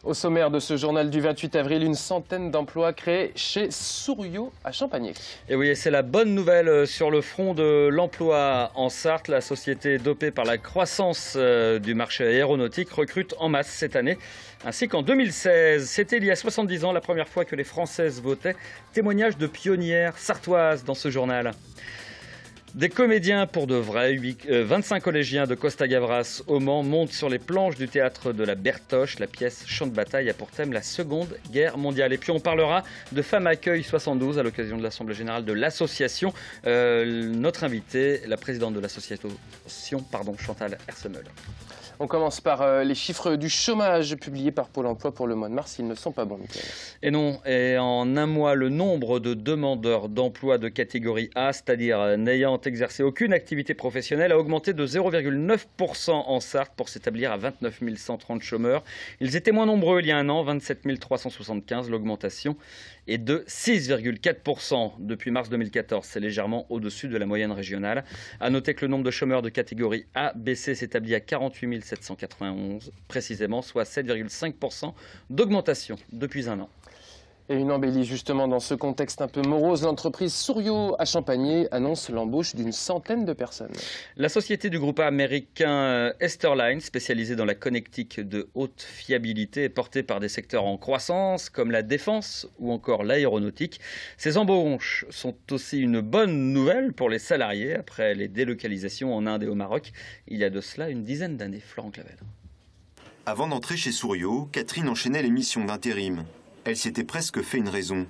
Au sommaire de ce journal du 28 avril, une centaine d'emplois créés chez Souriau à Champagné. Et oui, c'est la bonne nouvelle sur le front de l'emploi en Sarthe. La société dopée par la croissance du marché aéronautique recrute en masse cette année, ainsi qu'en 2016. C'était il y a 70 ans la première fois que les Françaises votaient. Témoignage de pionnières sartoises dans ce journal. Des comédiens pour de vrai, 25 collégiens de Costa Gavras au Mans montent sur les planches du théâtre de la Bertoche. La pièce Champ de bataille a pour thème la Seconde Guerre mondiale. Et puis on parlera de Femmes Accueil 72 à l'occasion de l'Assemblée générale de l'association. Notre invitée, la présidente de l'association, Chantal Hersemel. On commence par les chiffres du chômage publiés par Pôle emploi pour le mois de mars. Ils ne sont pas bons, Mickaël. Et non, et en un mois, le nombre de demandeurs d'emploi de catégorie A, c'est-à-dire n'ayant exercé aucune activité professionnelle, a augmenté de 0,9% en Sarthe pour s'établir à 29 130 chômeurs. Ils étaient moins nombreux il y a un an, 27 375. L'augmentation est de 6,4% depuis mars 2014. C'est légèrement au-dessus de la moyenne régionale. À noter que le nombre de chômeurs de catégorie A, B, C s'établit à 48 791 précisément, soit 7,5% d'augmentation depuis un an. Et une embellie justement dans ce contexte un peu morose, l'entreprise Souriau à Champagné annonce l'embauche d'une centaine de personnes. La société du groupe américain Esterline, spécialisée dans la connectique de haute fiabilité, est portée par des secteurs en croissance comme la défense ou encore l'aéronautique. Ces embauches sont aussi une bonne nouvelle pour les salariés après les délocalisations en Inde et au Maroc il y a de cela une dizaine d'années. Florent Clavel. Avant d'entrer chez Souriau, Catherine enchaînait les missions d'intérim. Elle s'était presque fait une raison.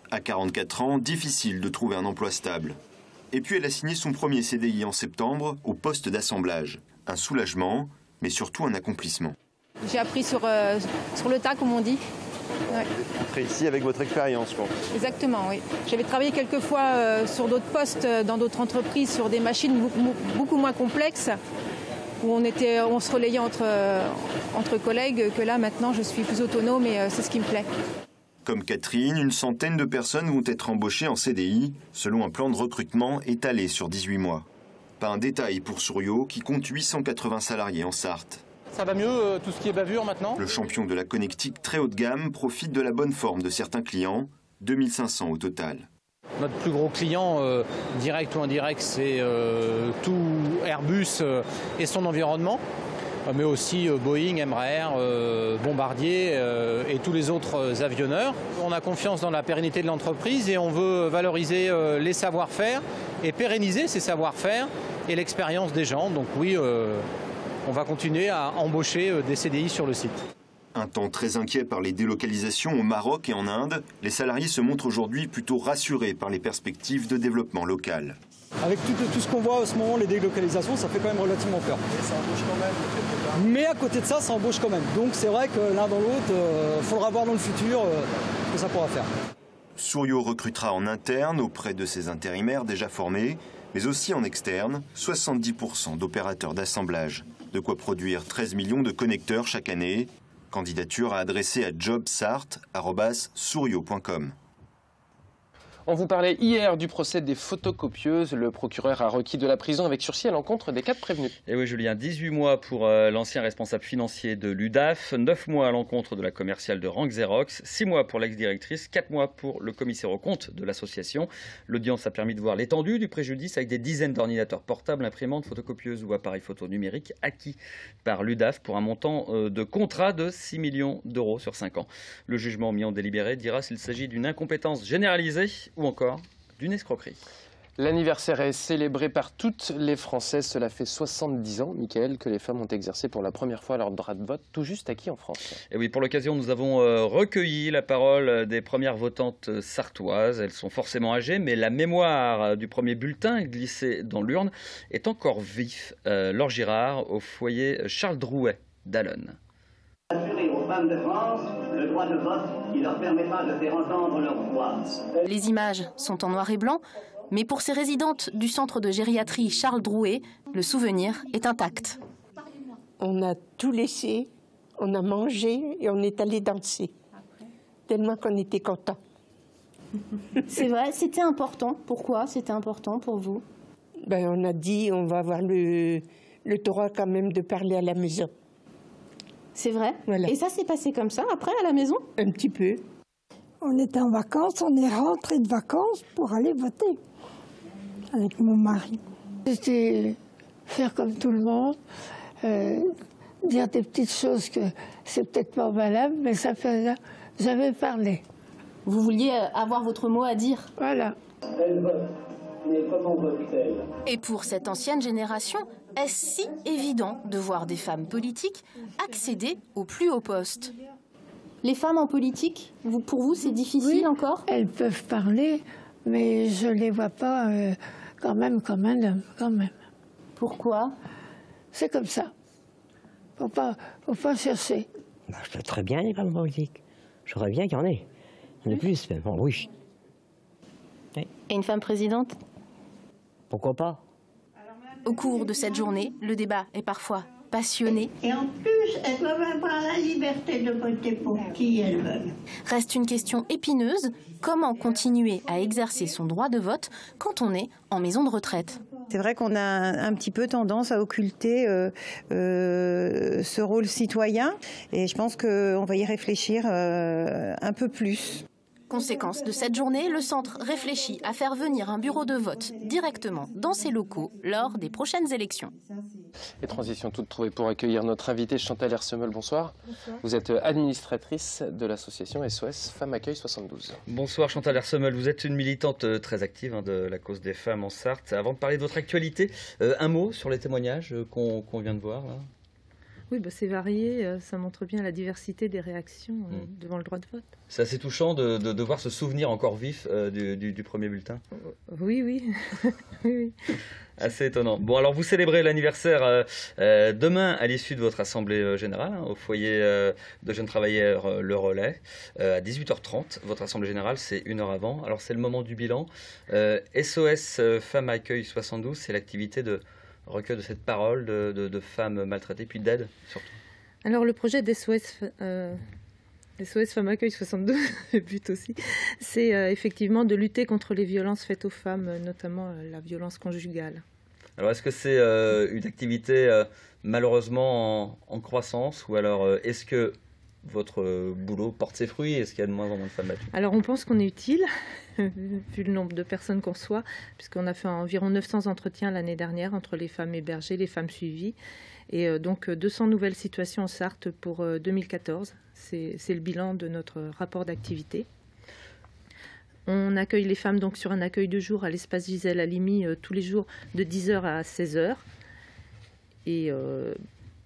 À 44 ans, difficile de trouver un emploi stable. Et puis elle a signé son premier CDI en septembre au poste d'assemblage. Un soulagement, mais surtout un accomplissement. J'ai appris sur le tas, comme on dit. Ouais. Après ici avec votre expérience, je pense. Exactement, oui. J'avais travaillé quelques fois sur d'autres postes, dans d'autres entreprises, sur des machines beaucoup moins complexes, où on se relayait entre collègues, que là maintenant je suis plus autonome et c'est ce qui me plaît. Comme Catherine, une centaine de personnes vont être embauchées en CDI, selon un plan de recrutement étalé sur 18 mois. Pas un détail pour Souriau, qui compte 880 salariés en Sarthe. Ça va mieux, tout ce qui est bavure maintenant ? Le champion de la connectique très haut de gamme profite de la bonne forme de certains clients, 2500 au total. Notre plus gros client, direct ou indirect, c'est tout Airbus et son environnement, mais aussi Boeing, Embraer, Bombardier et tous les autres avionneurs. On a confiance dans la pérennité de l'entreprise et on veut valoriser les savoir-faire et pérenniser ces savoir-faire et l'expérience des gens. Donc oui, on va continuer à embaucher des CDI sur le site. Un temps très inquiet par les délocalisations au Maroc et en Inde, les salariés se montrent aujourd'hui plutôt rassurés par les perspectives de développement local. Avec tout ce qu'on voit en ce moment, les délocalisations, ça fait quand même relativement peur. Mais ça embauche quand même. Mais à côté de ça, ça embauche quand même. Donc c'est vrai que l'un dans l'autre, il faudra voir dans le futur ce que ça pourra faire. Souriau recrutera en interne auprès de ses intérimaires déjà formés, mais aussi en externe, 70% d'opérateurs d'assemblage. De quoi produire 13 millions de connecteurs chaque année. Candidature à adresser à jobsart@souriau.com. On vous parlait hier du procès des photocopieuses. Le procureur a requis de la prison avec sursis à l'encontre des 4 prévenus. Et oui, Julien, 18 mois pour l'ancien responsable financier de l'UDAF, 9 mois à l'encontre de la commerciale de Rank Xerox, 6 mois pour l'ex-directrice, 4 mois pour le commissaire aux comptes de l'association. L'audience a permis de voir l'étendue du préjudice avec des dizaines d'ordinateurs portables, imprimantes, photocopieuses ou appareils photo numériques acquis par l'UDAF pour un montant de contrat de 6 millions d'euros sur 5 ans. Le jugement mis en délibéré dira s'il s'agit d'une incompétence généralisée ou encore d'une escroquerie. L'anniversaire est célébré par toutes les Françaises. Cela fait 70 ans, Mickaël, que les femmes ont exercé pour la première fois leur droit de vote, tout juste acquis en France. Et oui, pour l'occasion, nous avons recueilli la parole des premières votantes sartoises. Elles sont forcément âgées, mais la mémoire du premier bulletin glissé dans l'urne est encore vif. Laure Girard, au foyer Charles Drouet d'Allonne. Assurer aux femmes de France le droit de vote qui leur permettra de faire entendre leur voix. Les images sont en noir et blanc, mais pour ces résidentes du centre de gériatrie Charles Drouet, le souvenir est intact. On a tout laissé, on a mangé et on est allé danser, tellement qu'on était contents. C'est vrai, c'était important. Pourquoi c'était important pour vous? On a dit on va avoir le droit quand même de parler à la maison. C'est vrai. Voilà. Et ça s'est passé comme ça, après, à la maison? Un petit peu. On était en vacances, on est rentré de vacances pour aller voter avec mon mari. C'était faire comme tout le monde, dire des petites choses que c'est peut-être pas valable, mais ça faisait. J'avais parlé. Vous vouliez avoir votre mot à dire? Voilà. Elle vote, mais comment vote-t-elle? Et pour cette ancienne génération, est-ce si évident de voir des femmes politiques accéder aux plus hauts postes? Les femmes en politique, pour vous, c'est difficile encore? Elles peuvent parler, mais je les vois pas quand même comme un homme, quand même. Pourquoi? C'est comme ça. Faut pas chercher. Je peux très bien les femmes politiques. J'aurais bien qu'il y en ait. Il y en a plus, mais bon, oui. Et une femme présidente? Pourquoi pas? Au cours de cette journée, le débat est parfois passionné. Et en plus, elles doivent avoir la liberté de voter pour qui elles veulent. Reste une question épineuse, comment continuer à exercer son droit de vote quand on est en maison de retraite? C'est vrai qu'on a un petit peu tendance à occulter ce rôle citoyen et je pense qu'on va y réfléchir un peu plus. Conséquence de cette journée, le centre réfléchit à faire venir un bureau de vote directement dans ses locaux lors des prochaines élections. Les transitions toutes trouvées pour accueillir notre invitée Chantal Hersemel, bonsoir. Bonsoir. Vous êtes administratrice de l'association SOS Femmes Accueil 72. Bonsoir Chantal Hersemel, vous êtes une militante très active de la cause des femmes en Sarthe. Avant de parler de votre actualité, un mot sur les témoignages qu'on vient de voir là. Oui, c'est varié, ça montre bien la diversité des réactions devant le droit de vote. C'est assez touchant de voir ce souvenir encore vif du premier bulletin. Oui, oui. Oui. Assez étonnant. Bon, alors vous célébrez l'anniversaire demain à l'issue de votre assemblée générale au foyer de jeunes travailleurs Le Relais à 18h30. Votre assemblée générale, c'est 1 heure avant. Alors c'est le moment du bilan. SOS Femmes Accueil 72, c'est l'activité de recueil de cette parole de femmes maltraitées, puis d'aide surtout. Alors le projet d'SOS Femmes Accueil 72, le but aussi, c'est effectivement de lutter contre les violences faites aux femmes, notamment la violence conjugale. Alors est-ce que c'est une activité malheureusement en croissance, ou alors est-ce que votre boulot porte ses fruits? Est-ce qu'il y a de moins en moins de femmes battues? Alors on pense qu'on est utile, vu le nombre de personnes qu'on reçoit, puisqu'on a fait environ 900 entretiens l'année dernière entre les femmes hébergées, les femmes suivies, et donc 200 nouvelles situations en Sarthe pour 2014. C'est le bilan de notre rapport d'activité. On accueille les femmes donc sur un accueil de jour à l'espace Gisèle Halimi tous les jours de 10h à 16h. Et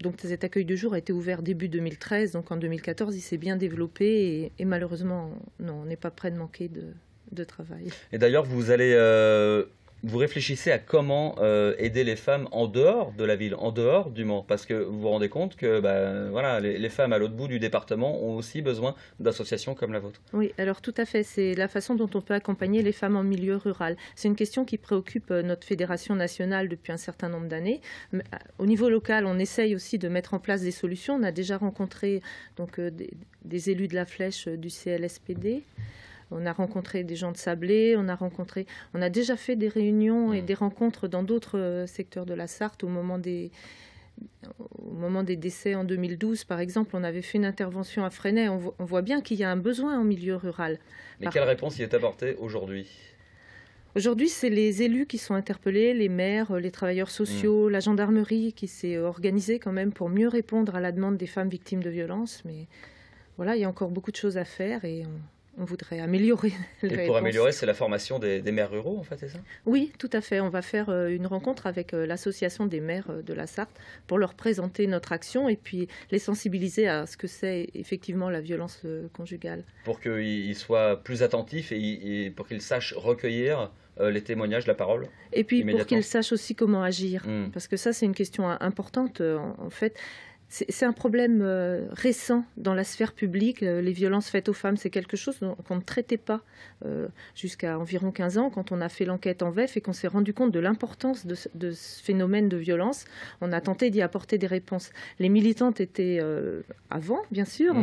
donc cet accueil de jour a été ouvert début 2013, donc en 2014 il s'est bien développé et malheureusement non, on n'est pas près de manquer de travail. Et d'ailleurs vous réfléchissez à comment aider les femmes en dehors de la ville, en dehors du Mans, parce que vous vous rendez compte que voilà, les femmes à l'autre bout du département ont aussi besoin d'associations comme la vôtre. Oui, alors tout à fait, c'est la façon dont on peut accompagner les femmes en milieu rural. C'est une question qui préoccupe notre fédération nationale depuis un certain nombre d'années. Au niveau local, on essaye aussi de mettre en place des solutions. On a déjà rencontré donc, des élus de la Flèche du CLSPD. On a rencontré des gens de Sablé, on a déjà fait des réunions et des rencontres dans d'autres secteurs de la Sarthe. Au moment des décès en 2012, par exemple, on avait fait une intervention à Fresnay. On voit bien qu'il y a un besoin en milieu rural. Mais quelle réponse y est apportée aujourd'hui ? Aujourd'hui, c'est les élus qui sont interpellés, les maires, les travailleurs sociaux, la gendarmerie qui s'est organisée quand même pour mieux répondre à la demande des femmes victimes de violences. Mais voilà, il y a encore beaucoup de choses à faire et on voudrait améliorer les réponses. Et pour améliorer, c'est la formation des maires ruraux, en fait, c'est ça? Oui, tout à fait. On va faire une rencontre avec l'association des maires de la Sarthe pour leur présenter notre action et puis les sensibiliser à ce que c'est effectivement la violence conjugale. Pour qu'ils soient plus attentifs et pour qu'ils sachent recueillir les témoignages, la parole. Et puis pour qu'ils sachent aussi comment agir. Parce que ça, c'est une question importante, en fait. C'est un problème récent dans la sphère publique. Les violences faites aux femmes, c'est quelque chose qu'on ne traitait pas jusqu'à environ 15 ans, quand on a fait l'enquête en VEF et qu'on s'est rendu compte de l'importance de ce phénomène de violence. On a tenté d'y apporter des réponses. Les militantes étaient avant, bien sûr.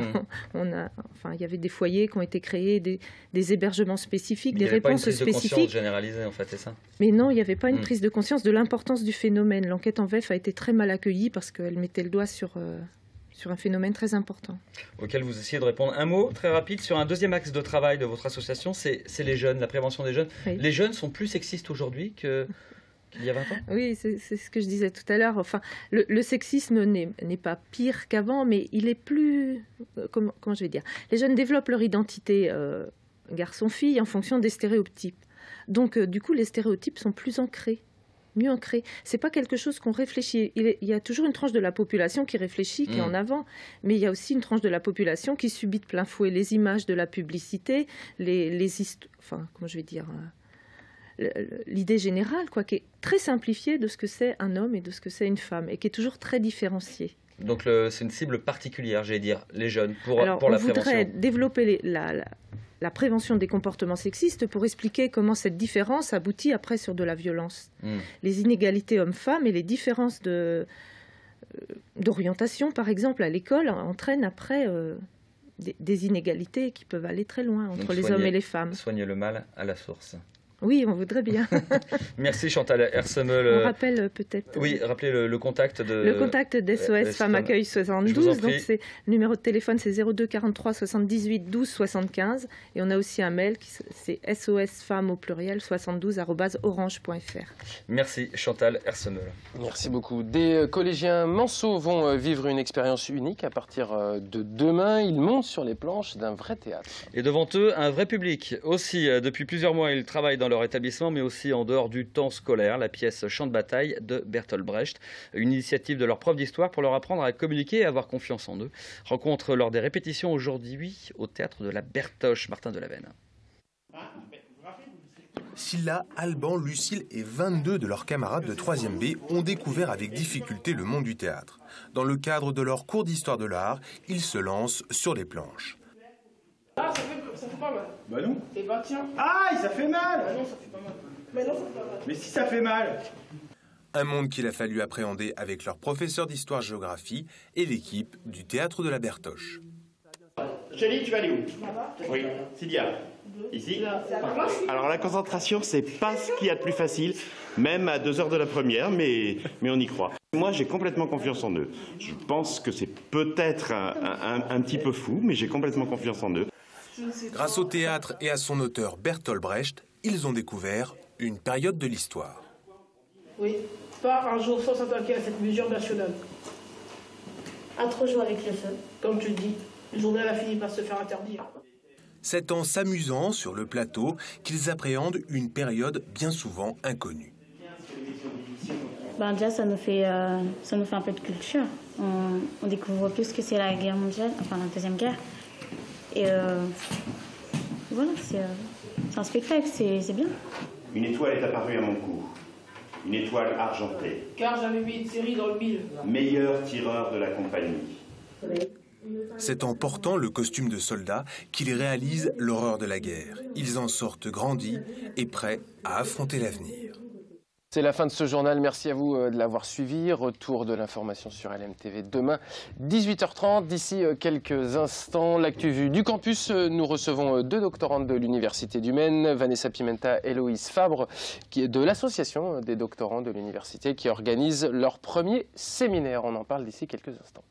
Il y avait des foyers qui ont été créés, des hébergements spécifiques, des réponses spécifiques. Il n'y avait pas une prise de conscience généralisée, en fait, c'est ça? Mais non, il n'y avait pas une prise de conscience de l'importance du phénomène. L'enquête en VEF a été très mal accueillie parce qu'elle mettait le doigt sur sur un phénomène très important. Auquel vous essayez de répondre. Un mot très rapide sur un deuxième axe de travail de votre association, c'est les jeunes, la prévention des jeunes. Oui. Les jeunes sont plus sexistes aujourd'hui qu'il y a 20 ans? Oui, c'est ce que je disais tout à l'heure. Enfin, le sexisme n'est pas pire qu'avant, mais il est plus... Comment je vais dire? Les jeunes développent leur identité garçon-fille en fonction des stéréotypes. Donc, du coup, les stéréotypes sont plus ancrés. Mieux ancré. C'est pas quelque chose qu'on réfléchit. Il y a toujours une tranche de la population qui réfléchit, qui est en avant, mais il y a aussi une tranche de la population qui subit de plein fouet les images de la publicité, enfin, comment je vais dire, l'idée générale, quoi, qui est très simplifiée de ce que c'est un homme et de ce que c'est une femme, et qui est toujours très différenciée. Donc c'est une cible particulière, j'allais dire, les jeunes, pour la prévention. On voudrait développer la prévention des comportements sexistes pour expliquer comment cette différence aboutit après sur de la violence. Les inégalités hommes-femmes et les différences d'orientation, par exemple, à l'école, entraînent après des inégalités qui peuvent aller très loin entre les hommes et les femmes. Soigner le mal à la source. Oui, on voudrait bien. Merci Chantal Hersemeul. On rappelle peut-être... Oui, rappelez le contact de... Le contact d'SOS Femmes Accueil 72. Donc le numéro de téléphone, c'est 02 43 78 12 75. Et on a aussi un mail, c'est sosfemmes au pluriel 72@orange.fr. Merci Chantal Hersemeul. Merci beaucoup. Des collégiens manceaux vont vivre une expérience unique à partir de demain. Ils montent sur les planches d'un vrai théâtre. Et devant eux, un vrai public. Aussi, depuis plusieurs mois, ils travaillent dans leur établissement, mais aussi en dehors du temps scolaire, la pièce Chant de bataille de Bertolt Brecht, une initiative de leur prof d'histoire pour leur apprendre à communiquer et avoir confiance en eux. Rencontre lors des répétitions aujourd'hui au théâtre de la Bertoche. Martin Delavenne. Silla, Alban, Lucille et 22 de leurs camarades de 3e B ont découvert avec difficulté le monde du théâtre. Dans le cadre de leur cours d'histoire de l'art, ils se lancent sur les planches. Ah, ça fait pas mal. Bah non. Et bah tiens. Aïe, ça fait mal. Bah non, ça fait pas mal. Mais non, ça fait pas mal. Mais si ça fait mal. Un monde qu'il a fallu appréhender avec leur professeur d'histoire-géographie et l'équipe du théâtre de la Bertoche. Chélie, tu vas aller où? Là-bas. Oui, Sylvia. Ici. Alors la concentration, c'est pas ce qu'il y a de plus facile, même à 2 heures de la première, mais on y croit. Moi, j'ai complètement confiance en eux. Je pense que c'est peut-être un petit peu fou, mais j'ai complètement confiance en eux. Grâce au théâtre et à son auteur Bertolt Brecht, ils ont découvert une période de l'histoire. Oui, pas un jour sans s'attaquer à cette mesure nationale. À trop jouer avec le feu. Comme tu le dis, le journal a fini par se faire interdire. C'est en s'amusant sur le plateau qu'ils appréhendent une période bien souvent inconnue. Ben déjà, ça nous fait un peu de culture. On découvre plus ce que c'est la guerre mondiale, enfin la Deuxième Guerre. Et voilà, c'est un spectacle, c'est bien. Une étoile est apparue à mon cou. Une étoile argentée. Car j'avais mis une série dans le mille. Meilleur tireur de la compagnie. C'est en portant le costume de soldat qu'ils réalisent l'horreur de la guerre. Ils en sortent grandis et prêts à affronter l'avenir. C'est la fin de ce journal. Merci à vous de l'avoir suivi. Retour de l'information sur LMTV demain, 18h30. D'ici quelques instants, l'actu vue du campus. Nous recevons 2 doctorantes de l'Université du Maine, Vanessa Pimenta et Héloïse Fabre, qui est de l'association des doctorants de l'université, qui organise leur premier séminaire. On en parle d'ici quelques instants.